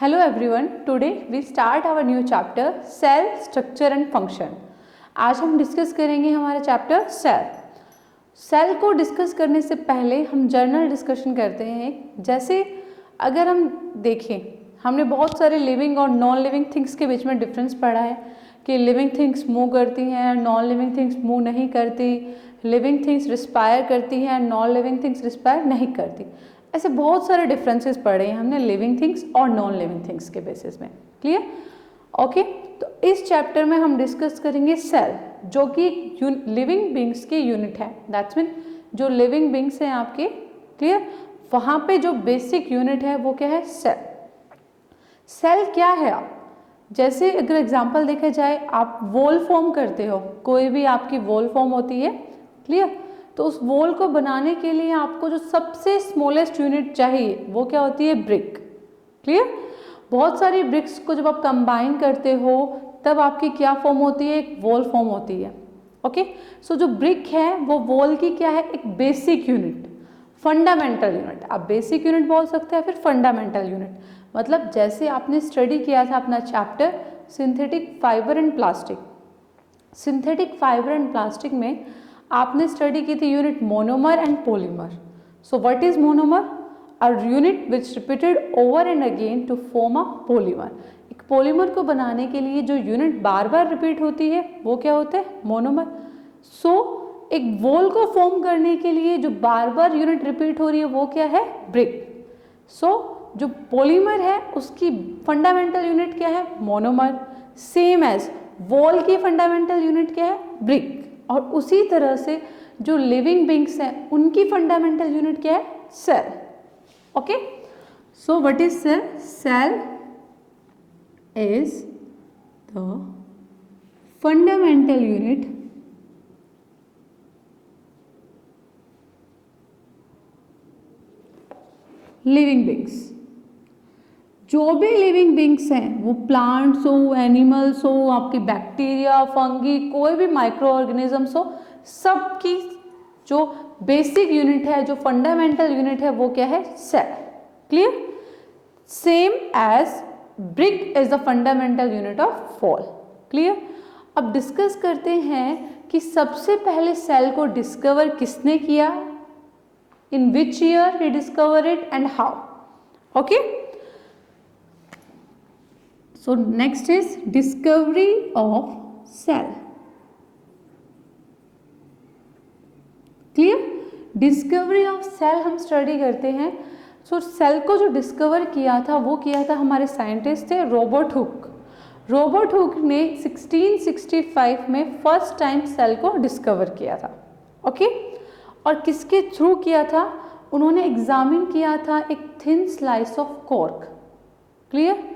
Hello everyone, today we start our new chapter Cell Structure and Function। आज हम discuss करेंगे हमारा chapter cell को डिस्कस करने से पहले हम जर्नल डिस्कशन करते हैं। जैसे अगर हम देखें, हमने बहुत सारे लिविंग और नॉन लिविंग थिंग्स के बीच में डिफरेंस पढ़ा है कि लिविंग थिंग्स मूव करती हैं, नॉन लिविंग थिंग्स मूव नहीं करती, लिविंग थिंग्स रिस्पायर करती हैं, नॉन लिविंग थिंग्स रिस्पायर नहीं करती। ऐसे बहुत सारे डिफरेंसेस पढ़े हैं हमने लिविंग थिंग्स और नॉन लिविंग थिंग्स के बेसिस में। क्लियर? ओके, तो इस चैप्टर में हम डिस्कस करेंगे सेल, जो कि लिविंग बींग्स की यूनिट है। दैट्स मीन जो लिविंग बींग्स हैं आपके, क्लियर, वहाँ पे जो बेसिक यूनिट है वो क्या है? सेल। सेल क्या है? आप जैसे अगर एग्जांपल देखा जाए, आप वॉल फॉर्म करते हो, कोई भी आपकी वॉल फॉर्म होती है, क्लियर, तो उस वॉल को बनाने के लिए आपको जो सबसे स्मॉलेस्ट यूनिट चाहिए वो क्या होती है? ब्रिक। क्लियर? बहुत सारी ब्रिक्स को जब आप कंबाइन करते हो तब आपकी क्या फॉर्म होती है? एक वॉल फॉर्म होती है। ओके, सो जो ब्रिक है वो वॉल की क्या है? एक बेसिक यूनिट, फंडामेंटल यूनिट। आप बेसिक यूनिट बोल सकते हैं, फिर फंडामेंटल यूनिट। मतलब जैसे आपने स्टडी किया था अपना chapter synthetic fibre and plastic, synthetic fibre and plastic में आपने स्टडी की थी unit monomer and polymer. So what is monomer? A unit which repeated over and again to form a polymer. एक पॉलीमर को बनाने के लिए जो यूनिट बार बार रिपीट होती है वो क्या होता है? मोनोमर। सो एक वॉल को फॉर्म करने के लिए जो बार बार यूनिट रिपीट हो रही है वो क्या है? ब्रिक। सो जो पॉलीमर है उसकी फंडामेंटल यूनिट क्या है? मोनोमर। सेम एज वॉल की फंडामेंटल यूनिट क्या है? ब्रिक। और उसी तरह से जो लिविंग बींग्स हैं उनकी फंडामेंटल यूनिट क्या है? Cell. Okay, so what is cell? Cell is the fundamental unit living beings. जो भी लिविंग बींग्स हैं, वो प्लांट्स हो, एनिमल्स हो, आपकी बैक्टीरिया, फंगी, कोई भी माइक्रो ऑर्गेनिजम्स हो, सबकी जो बेसिक यूनिट है, जो फंडामेंटल यूनिट है वो क्या है? Cell. Clear? Same as brick is the fundamental unit of wall. Clear? अब डिस्कस करते हैं कि सबसे पहले सेल को डिस्कवर किसने किया, in which year he discover it and how. Okay, so next is discovery of cell. क्लियर? डिस्कवरी ऑफ सेल हम स्टडी करते हैं। सो सेल को जो डिस्कवर किया था वो किया था हमारे साइंटिस्ट थे रॉबर्ट हुक। रॉबर्ट हुक ने 1665 में फर्स्ट टाइम सेल को डिस्कवर किया था। ओके, और किसके थ्रू किया था? उन्होंने एग्जामिन किया था एक thin slice of cork. Clear?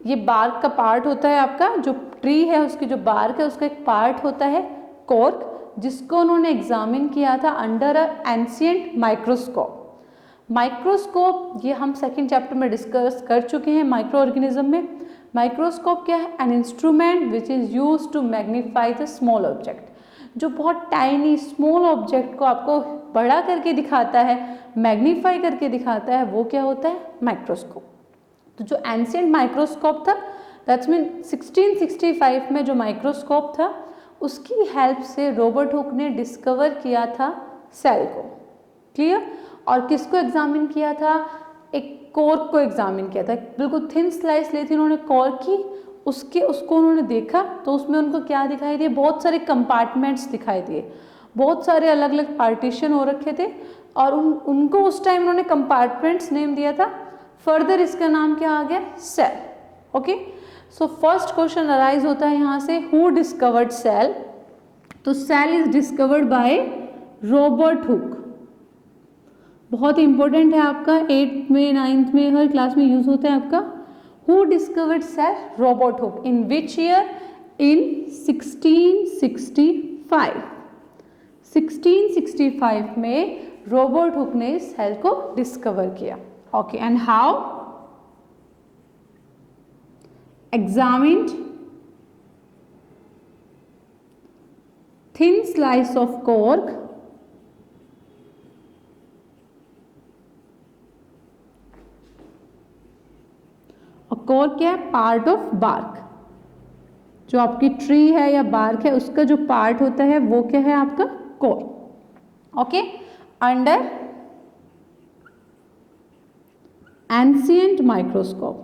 ये बार्क का पार्ट होता है आपका, जो ट्री है उसकी जो बार्क है उसका एक पार्ट होता है कॉर्क, जिसको उन्होंने एग्जामिन किया था under a ancient microscope. Microscope ये हम सेकंड चैप्टर में डिस्कस कर चुके हैं माइक्रो ऑर्गेनिज्म में। माइक्रोस्कोप क्या है? An instrument which is use to magnify the small object, जो बहुत टाइनी स्मॉल ऑब्जेक्ट को आपको बड़ा करके दिखाता है, मैग्नीफाई करके दिखाता है, वो क्या होता है? माइक्रोस्कोप। तो जो एंशिएंट माइक्रोस्कोप था, दैट्स मीन 1665 में जो माइक्रोस्कोप था, उसकी हेल्प से रॉबर्ट हुक ने डिस्कवर किया था सेल को। क्लियर? और किसको एग्जामिन किया था? एक कॉर्क को एग्जामिन किया था। बिल्कुल थिन स्लाइस ली थी उन्होंने कॉर्क की, उसको उन्होंने देखा तो उसमें उनको क्या दिखाई दिए? बहुत सारे कंपार्टमेंट्स दिखाई दिए, बहुत सारे अलग अलग पार्टीशन हो रखे थे, और उनको उस टाइम उन्होंने कंपार्टमेंट्स नेम दिया था। फर्दर इसका नाम क्या आ गया? Cell. Okay, so first question arise होता है यहाँ से, हु डिस्कवर्ड सेल? तो cell is discovered by Robert Hooke. बहुत इंपॉर्टेंट है आपका, 8th में 9th में हर क्लास में यूज होता है आपका। Who discovered cell? Robert Hooke. In which year? In 1665। 1665 में रॉबर्ट हुक ने सेल को डिस्कवर किया। Okay, and how? Examined thin slice of cork और कोर क्या है? Part of bark. जो आपकी ट्री है या बार्क है उसका जो पार्ट होता है वो क्या है? आपका core. Okay, under ancient microscope,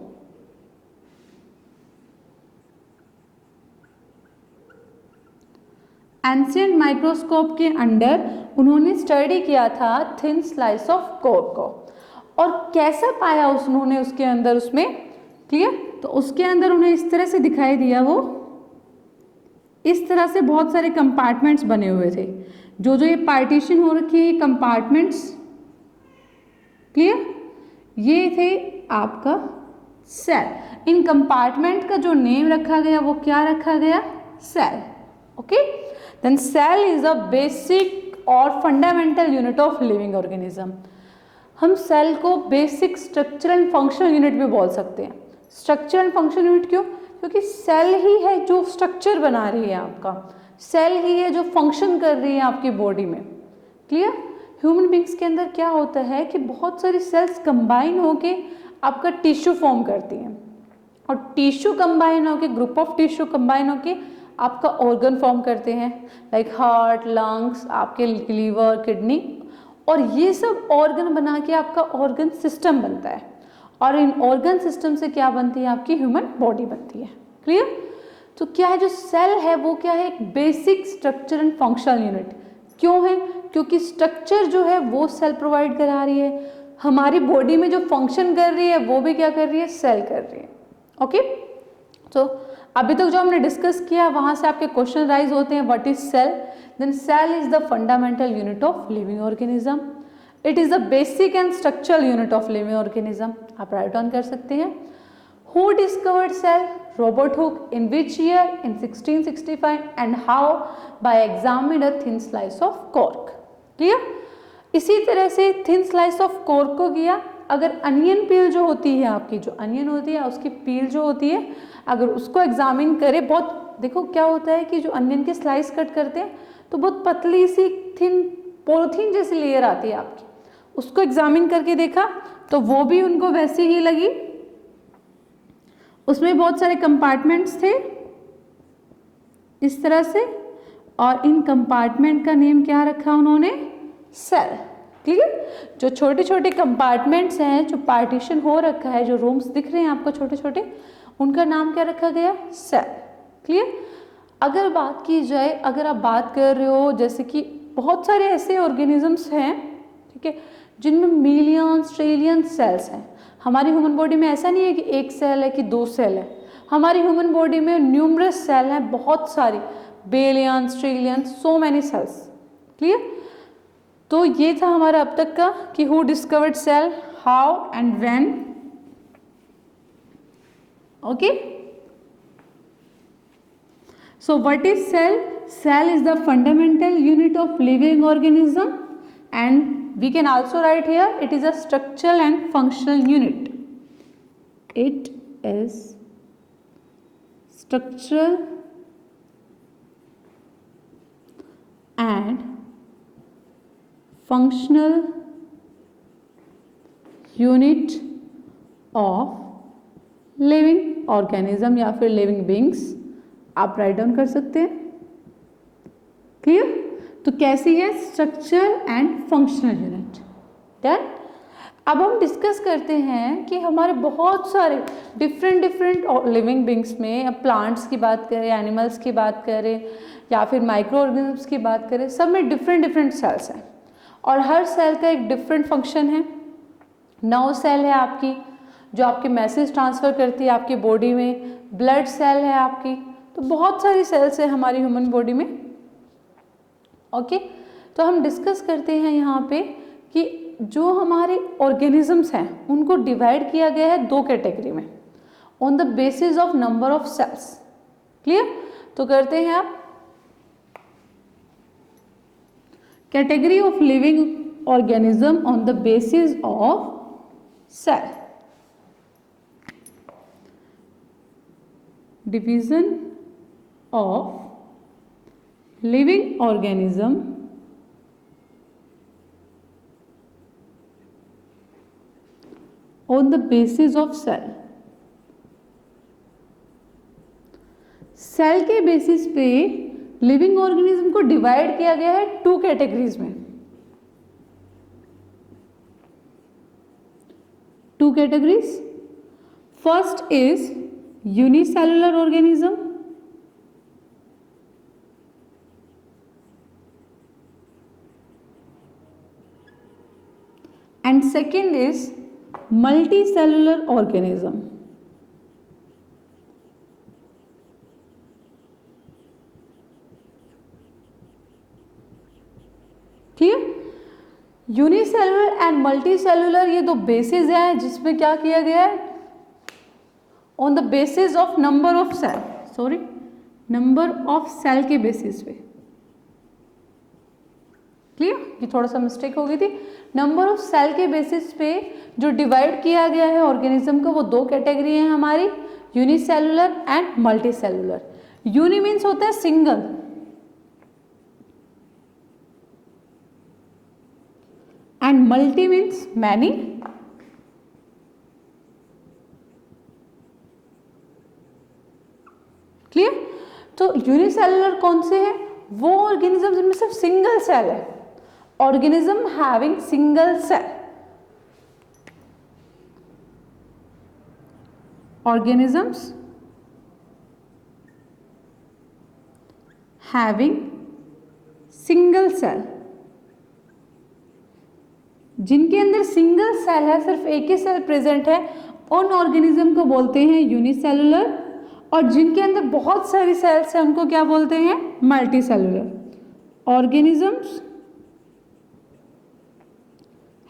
ancient microscope के अंडर उन्होंने स्टडी किया था थिन स्लाइस ऑफ कोर को, और कैसा पाया उन्होंने उसके अंदर उसमें? क्लियर? तो उसके अंदर उन्हें इस तरह से दिखाई दिया, वो इस तरह से बहुत सारे कंपार्टमेंट्स बने हुए थे। जो जो ये पार्टीशन हो रखी है ये कंपार्टमेंट्स, क्लियर, ये थे आपका सेल। इन कंपार्टमेंट का जो नेम रखा गया वो क्या रखा गया? Cell. Okay, then cell is a basic और fundamental unit of living organism. हम सेल को basic structure and functional unit भी बोल सकते हैं। स्ट्रक्चर एंड फंक्शनल यूनिट क्यों? क्योंकि सेल ही है जो स्ट्रक्चर बना रही है आपका, सेल ही है जो फंक्शन कर रही है आपकी बॉडी में। क्लियर? ह्यूमन बींग्स के अंदर क्या होता है कि बहुत सारी सेल्स कंबाइन होके आपका टिश्यू फॉर्म करती हैं, और टिश्यू कंबाइन होके, ग्रुप ऑफ टिश्यू कंबाइन होके आपका ऑर्गन फॉर्म करते हैं, लाइक हार्ट, लंग्स, आपके लीवर, किडनी, और ये सब ऑर्गन बना के आपका ऑर्गन सिस्टम बनता है, और इन ऑर्गन सिस्टम से क्या बनती है? आपकी ह्यूमन बॉडी बनती है। क्लियर? तो क्या है जो सेल है वो क्या है? एक basic structure and functional unit. क्यों है? क्योंकि स्ट्रक्चर जो है वो सेल प्रोवाइड करा रही है, हमारी बॉडी में जो फंक्शन कर रही है वो भी क्या कर रही है? सेल कर रही है। ओके, तो अभी तक जो हमने डिस्कस किया वहां से आपके क्वेश्चन राइज होते हैं, what is cell? Then cell is the fundamental unit of living organism, it is the basic and structural unit of living organism. आप राइट ऑन कर सकते हैं। Who discovered cell? Robert Hooke. In which year? In 1665। And how? By examine a thin slice of cork. Clear? इसी तरह से thin slice of cork को किया। अगर अनियन पील जो होती है आपकी, जो अनियन होती है उसकी पील जो होती है, अगर उसको एग्जामिन करें, बहुत देखो क्या होता है कि जो अनियन के स्लाइस कट करते हैं तो बहुत पतली सी थिन पॉलिथीन जैसी लेयर आती है आपकी, उसको एग्जामिन करके देखा तो वो भी उनको वैसी ही लगी। उसमें बहुत सारे कंपार्टमेंट्स थे इस तरह से, और इन कंपार्टमेंट का नेम क्या रखा उन्होंने? सेल। क्लियर? जो छोटे छोटे कंपार्टमेंट्स हैं, जो पार्टीशन हो रखा है, जो रूम्स दिख रहे हैं आपको छोटे छोटे, उनका नाम क्या रखा गया? सेल। क्लियर? अगर बात की जाए, अगर आप बात कर रहे हो जैसे कि बहुत सारे ऐसे ऑर्गेनिजम्स हैं, ठीक है, जिनमें मिलियंस ट्रिलियन सेल्स हैं। हमारी ह्यूमन बॉडी में ऐसा नहीं है कि एक सेल है कि दो सेल है, हमारी ह्यूमन बॉडी में न्यूमरस सेल हैं, बहुत सारी, billions trillions, so many cells. Clear? तो ये था हमारा अब तक का कि who discovered cell, how and when. Okay, so what is cell? Cell is the fundamental unit of living organism, and we can also write here it is a structural and functional unit. It is structural and functional unit of living organism या फिर living beings, आप write down कर सकते हैं। Clear? तो कैसी है? Structure and functional unit. Done? अब हम डिस्कस करते हैं कि हमारे बहुत सारे डिफरेंट लिविंग बींग्स में, अब प्लांट्स की बात करें, एनिमल्स की बात करें, या फिर माइक्रो ऑर्गेनिजम्स की बात करें, सब में डिफरेंट सेल्स हैं, और हर सेल का एक डिफरेंट फंक्शन है। 9 सेल है आपकी जो आपके मैसेज ट्रांसफ़र करती है आपकी बॉडी में, ब्लड सेल है आपकी, तो बहुत सारी सेल्स है हमारी ह्यूमन बॉडी में। ओके, तो हम डिस्कस करते हैं यहाँ पे कि जो हमारे ऑर्गेनिजम्स हैं उनको डिवाइड किया गया है 2 कैटेगरी में, on the basis of number of cells. Clear? तो करते हैं आप category of living organism on the basis of cell. Division of living organism on the basis of cell. Cell के बेसिस पे लिविंग ऑर्गेनिज्म को divide किया गया है 2 कैटेगरीज में। 2 categories. First is unicellular organism and second is multicellular organism। Clear? Unicellular and multicellular ये 2 basis हैं जिसमें क्या किया गया है, on the basis of number of cell के बेसिस पे। क्लियर? ये थोड़ा सा मिस्टेक हो गई थी। नंबर ऑफ सेल के बेसिस पे जो डिवाइड किया गया है ऑर्गेनिज्म को, वो 2 कैटेगरी हैं हमारी, unicellular and multicellular. Uni means होता है single, and multi means many. Clear? तो यूनिसेलुलर कौन से हैं? वो ऑर्गेनिज्म जिनमें सिर्फ सिंगल सेल है, organism having single cell, organisms having single cell, जिनके अंदर सिंगल सेल है, सिर्फ एक ही सेल प्रेजेंट है, उन ऑर्गेनिज्म को बोलते हैं यूनिसेलुलर। और जिनके अंदर बहुत सारी सेल्स हैं उनको क्या बोलते हैं? Multicellular. Organisms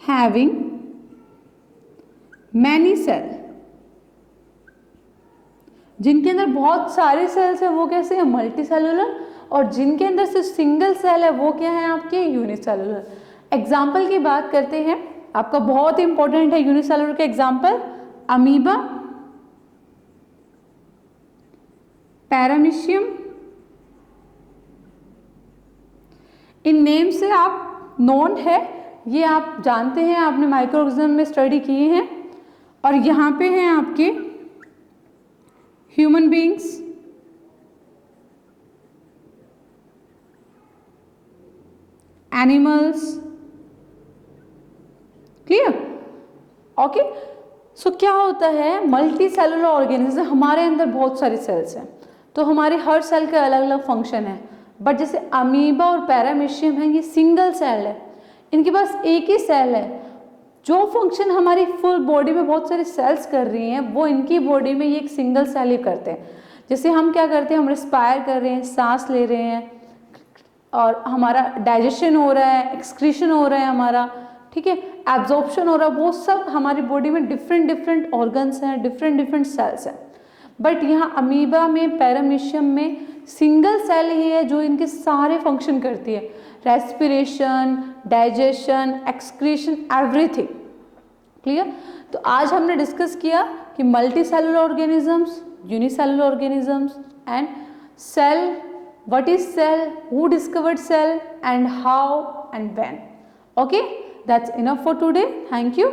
having many cell, जिनके अंदर बहुत सारे सेल्स है वो कैसे है? मल्टीसेलुलर। और जिनके अंदर सिर्फ सिंगल सेल है वो क्या है? आपके यूनिसेलुलर। एग्जाम्पल की बात करते हैं, आपका बहुत इंपॉर्टेंट है यूनिसेलुलर के example, amoeba, paramecium. In name से आप नोन है, ये आप जानते हैं, आपने माइक्रोऑर्गेनिज्म में स्टडी किए हैं। और यहाँ पे हैं आपके human beings, animals. Clear? Okay. So क्या होता है, मल्टी सेलुलर ऑर्गेनिज्म, हमारे अंदर बहुत सारी सेल्स हैं तो हमारे हर सेल का अलग अलग फंक्शन है। बट जैसे अमीबा और पैरामीशियम है, ये सिंगल सेल है, इनके पास एक ही सेल है। जो फंक्शन हमारी फुल बॉडी में बहुत सारी सेल्स कर रही हैं वो इनकी बॉडी में ये एक सिंगल सेल ही करते हैं। जैसे हम क्या करते हैं, हम रिस्पायर कर रहे हैं, सांस ले रहे हैं, और हमारा डाइजेशन हो रहा है, एक्सक्रीशन हो रहा है हमारा, ठीक है, एब्जॉर्प्शन हो रहा है, वो सब हमारी बॉडी में डिफरेंट डिफरेंट ऑर्गन्स हैं, डिफरेंट डिफरेंट सेल्स हैं। बट यहाँ अमीबा में, पैरामीशियम में सिंगल सेल ही है जो इनके सारे फंक्शन करती है, respiration, digestion, excretion, everything. Clear? तो आज हमने डिस्कस किया कि multi cellular organisms, unicellular organisms and cell, what is cell, who discovered cell and how and when. Okay, that's enough for today. Thank you.